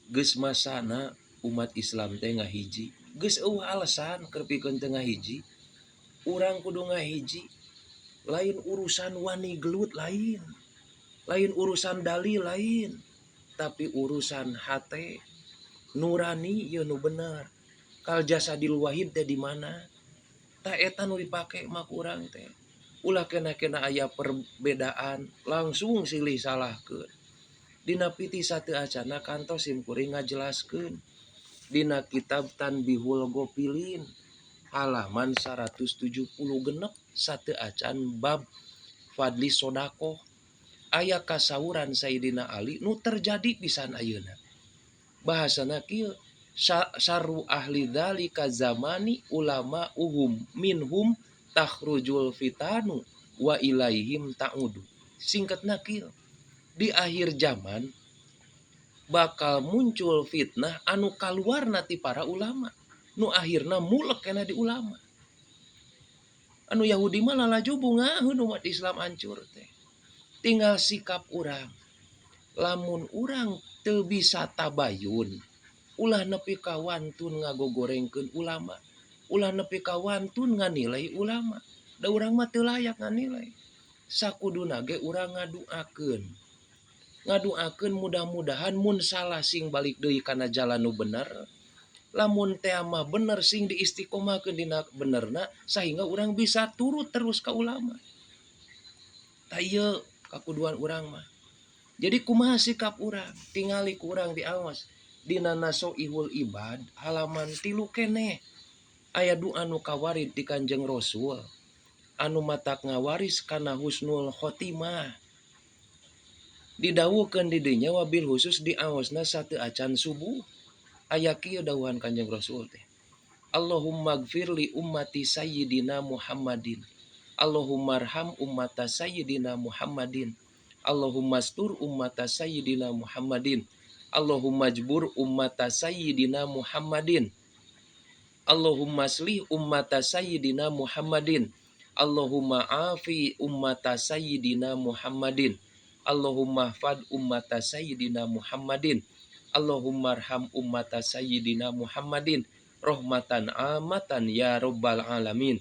geus masana umat Islam teh ngahiji. Geus eueuh alasan keur pikeun teu ngahiji. Urang kudu ngahiji. Lain urusan wani gelut lain. Lain urusan dalil lain. Tapi urusan hate nurani ieu nu bener. Kal jasadil wahid teh di mana? Ta eta nu dipake mah ku urang teh. Ulah kena-kena aya perbedaan langsung silih salahkeun. Dina piti sateu acana kantos sim kuring ngajelaskeun. Dina kitab Tanbihul Gofilin halaman 170 genep sateu acan bab fadli sodaqoh. Aya kasauran Sayyidina Ali nu terjadi pisan ayeuna. Bahasana kieu syarru ahli dzalika zamani ulama minhum takhrujul fitanu wa ilaihim ta'udu. Singkatna kieu. Di akhir zaman bakal muncul fitnah anu kaluarna ti para ulama. Nu akhirna mulek kena di ulama. Anu Yahudi mah lalaju bungaheun umat Islam hancur teh. Tinggal sikap urang. Lamun urang teu bisa tabayun, ulah nepi ka wantun ngagogorengkeun ulama. Ulah nepi ka wantun nganilai ulama. Da urang mah teu layak nganilai. Sakuduna ge urang ngaduakeun. Ngaduakeun mudah-mudahan mun salah sing balik deui kana jalan nu bener. Lamun teh mah bener sing diistiqomahkeun dina benerna sehingga urang bisa turut terus ka ulama. Ta ieu kakuduan urang mah. Jadi kumaha sikap urang? Tingali ku urang diaos dina Nasoihul Ibad halaman 3 keneh. Aya doa nu kawarid ti Kanjeng Rasul anu matak ngawaris kana husnul khotimah. Didawuhkeun di dinya wabil khusus diaosna sateu acan subuh. Aya kieu dawuhan Kanjeng Rasul teh. Allahumma gfir li ummati sayyidina Muhammadin. Allahumma arham ummata sayyidina Muhammadin. Allahumma astur ummata sayyidina Muhammadin. Allahumma jbur ummata sayyidina Muhammadin. Allahumma aslih ummata sayyidina Muhammadin. Allahumma afi ummata sayyidina Muhammadin. Allahumma fad ummata sayyidina Muhammadin. Allahumma arham ummata sayyidina Muhammadin. Rahmatan amatan ya rabbal alamin.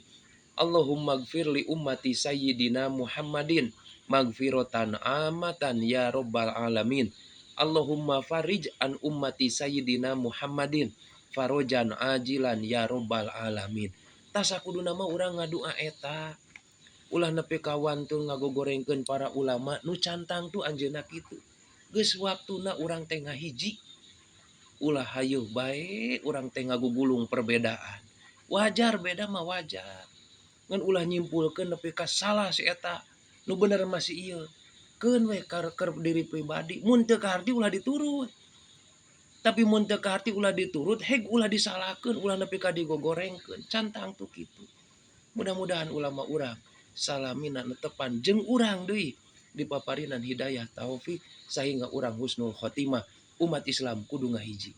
Allahumma gfir li ummati sayyidina Muhammadin. Magfiratan amatan ya rabbal alamin. Allahumma farij an ummati sayyidina Muhammadin. Farojan ajilan ya rabbal alamin. Tasakuduna mah urang ngadua eta. Ulah nepi ka wantun ngagogorengkeun para ulama nu cantang tu anjeunna kitu. Geus waktuna urang teh ngahiji. Ulah hayeuh bae urang teh ngagugulung perbedaan. Wajar beda mah wajar. Ngan ulah nyimpulkeun nepi ka salah si eta. Nu bener masih ieu. Keun we keur diri pribadi. Mun teu kaharti ulah diturut. Tapi mun teu kaharti ulah diturut, heg ulah disalahkeun, ulah nepi ka digogorengkeun. Cantang tu kitu. Mudah-mudahan ulama urang salamina netepan jeung urang deui dipaparinan hidayah taufik sehingga urang husnul khotimah. Umat Islam kudu ngahiji.